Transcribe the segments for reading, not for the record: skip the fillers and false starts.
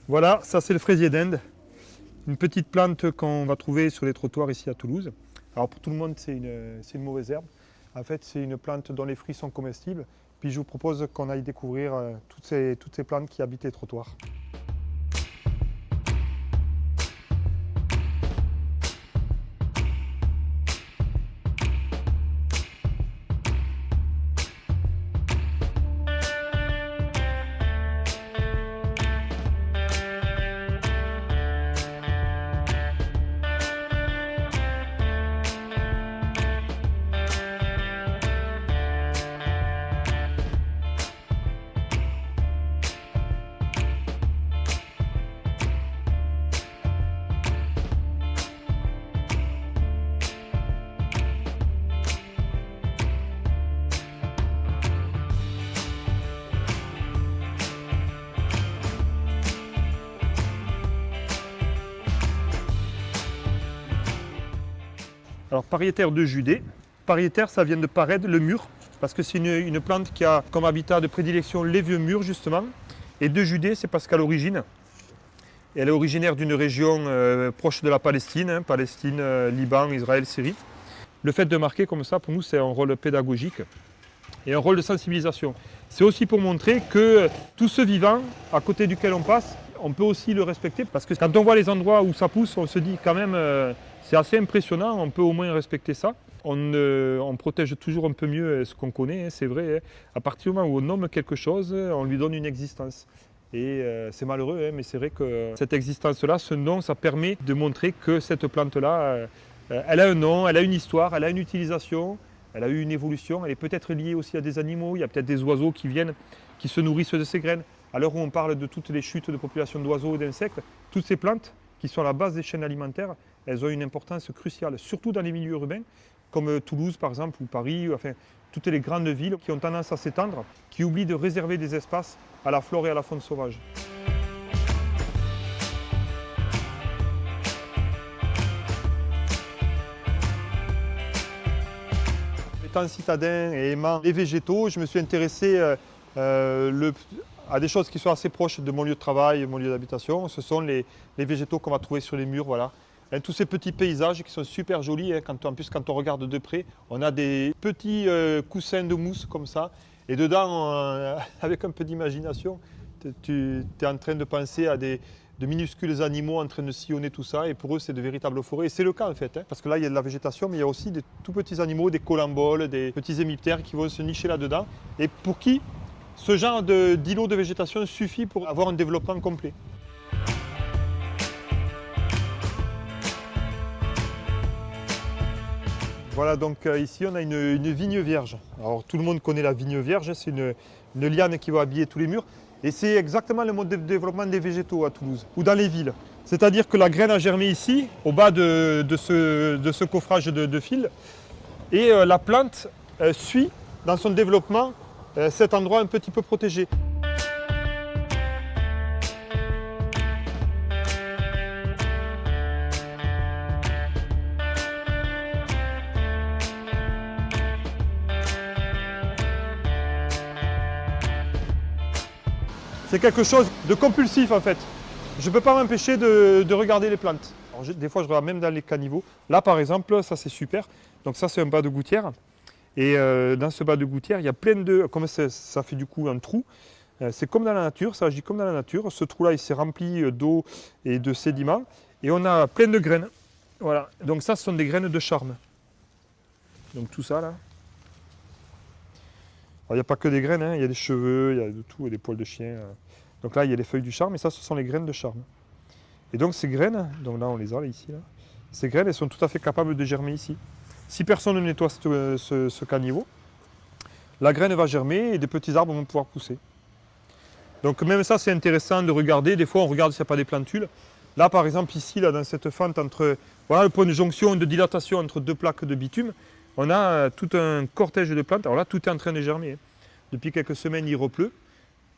Voilà, ça c'est le fraisier d'Inde. Une petite plante qu'on va trouver sur les trottoirs ici à Toulouse. Alors pour tout le monde, c'est une mauvaise herbe. En fait, c'est une plante dont les fruits sont comestibles. Puis je vous propose qu'on aille découvrir toutes ces plantes qui habitent les trottoirs. Alors pariétaire de Judée. Pariétaire, ça vient de parède, le mur, parce que c'est une plante qui a comme habitat de prédilection les vieux murs justement. Et de Judée, c'est parce qu'à l'origine, elle est originaire d'une région proche de la Palestine, Palestine, Liban, Israël, Syrie. Le fait de marquer comme ça, pour nous, c'est un rôle pédagogique et un rôle de sensibilisation. C'est aussi pour montrer que tout ce vivant, à côté duquel on passe, on peut aussi le respecter, parce que quand on voit les endroits où ça pousse, on se dit quand même, c'est assez impressionnant, on peut au moins respecter ça. On protège toujours un peu mieux ce qu'on connaît, c'est vrai. À partir du moment où on nomme quelque chose, on lui donne une existence. Et c'est malheureux, mais c'est vrai que cette existence-là, ce nom, ça permet de montrer que cette plante-là, elle a un nom, elle a une histoire, elle a une utilisation, elle a eu une évolution, elle est peut-être liée aussi à des animaux, il y a peut-être des oiseaux qui viennent, qui se nourrissent de ces graines. À l'heure où on parle de toutes les chutes de population d'oiseaux et d'insectes, toutes ces plantes qui sont à la base des chaînes alimentaires, elles ont une importance cruciale, surtout dans les milieux urbains, comme Toulouse par exemple, ou Paris, enfin toutes les grandes villes qui ont tendance à s'étendre, qui oublient de réserver des espaces à la flore et à la faune sauvage. Étant citadin et aimant les végétaux, je me suis intéressé à des choses qui sont assez proches de mon lieu de travail, mon lieu d'habitation. Ce sont les végétaux qu'on va trouver sur les murs, voilà. Et tous ces petits paysages qui sont super jolis, en plus quand on regarde de près, on a des petits coussins de mousse comme ça. Et dedans, avec un peu d'imagination, tu es en train de penser à de minuscules animaux en train de sillonner tout ça. Et pour eux, c'est de véritables forêts. Et c'est le cas en fait, parce que là, il y a de la végétation, mais il y a aussi des tout petits animaux, des colamboles, des petits hémiptères qui vont se nicher là-dedans. Et pour qui ce genre d'îlot de végétation suffit pour avoir un développement complet. Voilà, donc ici on a une vigne vierge. Alors tout le monde connaît la vigne vierge, c'est une liane qui va habiller tous les murs. Et c'est exactement le mode de développement des végétaux à Toulouse, ou dans les villes. C'est-à-dire que la graine a germé ici, au bas de ce coffrage de fil, et la plante suit dans son développement cet endroit un petit peu protégé. C'est quelque chose de compulsif en fait. Je ne peux pas m'empêcher de regarder les plantes. Alors, des fois je regarde même dans les caniveaux. Là par exemple, ça c'est super. Donc ça c'est un bas de gouttière. Et dans ce bas de gouttière, il y a plein de... Comme ça fait du coup un trou, c'est comme dans la nature, ça agit comme dans la nature. Ce trou-là, il s'est rempli d'eau et de sédiments. Et on a plein de graines. Voilà. Donc ça, ce sont des graines de charme. Donc tout ça là. Alors, il n'y a pas que des graines, il y a des cheveux, il y a de tout, il y a des poils de chien. Donc là, il y a les feuilles du charme, et ça, ce sont les graines de charme. Et donc ces graines, donc là on les a là, ici, là. Ces graines, elles sont tout à fait capables de germer ici. Si personne ne nettoie ce caniveau, la graine va germer et des petits arbres vont pouvoir pousser. Donc même ça, c'est intéressant de regarder. Des fois, on regarde s'il n'y a pas des plantules. Là, par exemple, ici, là, dans cette fente, voilà le point de jonction, de dilatation entre deux plaques de bitume, on a tout un cortège de plantes. Alors là, tout est en train de germer. Depuis quelques semaines, il repleut.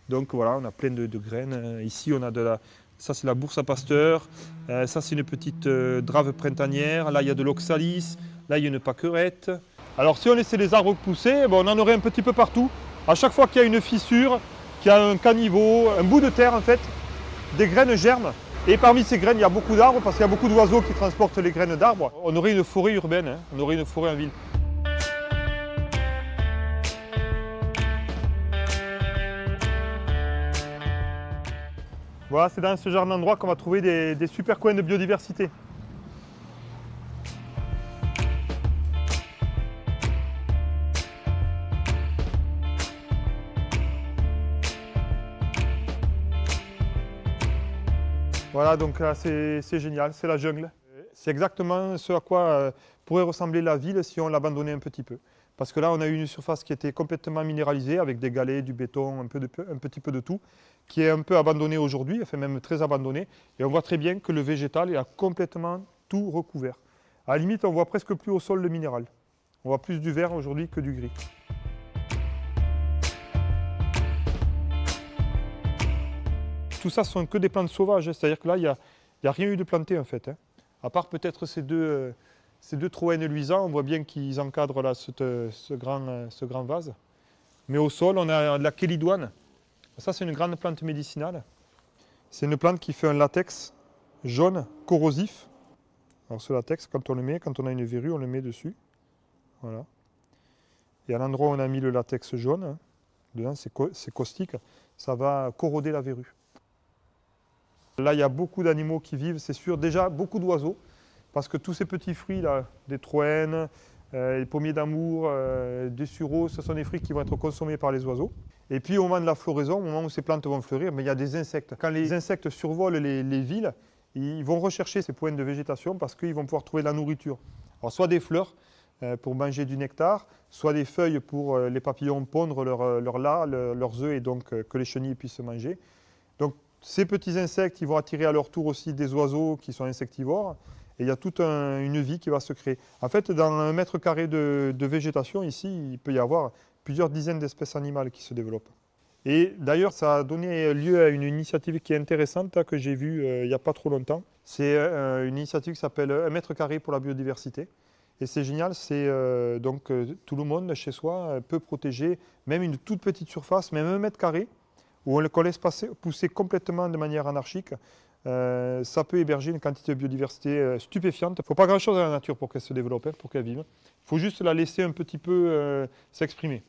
Donc voilà, on a plein de graines. Ici, on a ça, c'est la bourse à pasteur. Ça, c'est une petite drave printanière. Là, il y a de l'oxalis. Là, il y a une pâquerette. Alors, si on laissait les arbres pousser, on en aurait un petit peu partout. À chaque fois qu'il y a une fissure, qu'il y a un caniveau, un bout de terre, en fait, des graines germent. Et parmi ces graines, il y a beaucoup d'arbres parce qu'il y a beaucoup d'oiseaux qui transportent les graines d'arbres. On aurait une forêt urbaine, hein. On aurait une forêt en ville. Voilà, c'est dans ce genre d'endroit qu'on va trouver des super coins de biodiversité. Voilà, donc là c'est génial, c'est la jungle. C'est exactement ce à quoi pourrait ressembler la ville si on l'abandonnait un petit peu. Parce que là, on a eu une surface qui était complètement minéralisée, avec des galets, du béton, un petit peu de tout, qui est un peu abandonnée aujourd'hui, enfin même très abandonnée. Et on voit très bien que le végétal a complètement tout recouvert. À la limite, on voit presque plus au sol le minéral. On voit plus du vert aujourd'hui que du gris. Tout ça, ce sont que des plantes sauvages, c'est-à-dire que là, il n'y a rien eu de planté en fait. Hein. À part peut-être ces deux troènes luisants, on voit bien qu'ils encadrent là, ce grand vase. Mais au sol, on a de la kélidoine. Ça, c'est une grande plante médicinale. C'est une plante qui fait un latex jaune, corrosif. Alors ce latex, quand on a une verrue, on le met dessus. Voilà. Et à l'endroit où on a mis le latex jaune, hein, dedans c'est caustique, ça va corroder la verrue. Là, il y a beaucoup d'animaux qui vivent, c'est sûr. Déjà, beaucoup d'oiseaux, parce que tous ces petits fruits, là, des troènes, les pommiers d'amour, des sureaux, ce sont des fruits qui vont être consommés par les oiseaux. Et puis, au moment de la floraison, au moment où ces plantes vont fleurir, mais il y a des insectes. Quand les insectes survolent les villes, ils vont rechercher ces points de végétation parce qu'ils vont pouvoir trouver de la nourriture. Alors, soit des fleurs pour manger du nectar, soit des feuilles pour les papillons pondre leurs œufs et donc que les chenilles puissent manger. Donc, ces petits insectes, ils vont attirer à leur tour aussi des oiseaux qui sont insectivores. Et il y a toute une vie qui va se créer. En fait, dans 1 mètre carré de végétation, ici, il peut y avoir plusieurs dizaines d'espèces animales qui se développent. Et d'ailleurs, ça a donné lieu à une initiative qui est intéressante, là, que j'ai vue il n'y a pas trop longtemps. C'est une initiative qui s'appelle 1 mètre carré pour la biodiversité. Et c'est génial, c'est donc tout le monde chez soi peut protéger même une toute petite surface, même 1 mètre carré, où on laisse pousser complètement de manière anarchique, ça peut héberger une quantité de biodiversité stupéfiante. Il ne faut pas grand-chose à la nature pour qu'elle se développe, pour qu'elle vive. Il faut juste la laisser un petit peu s'exprimer.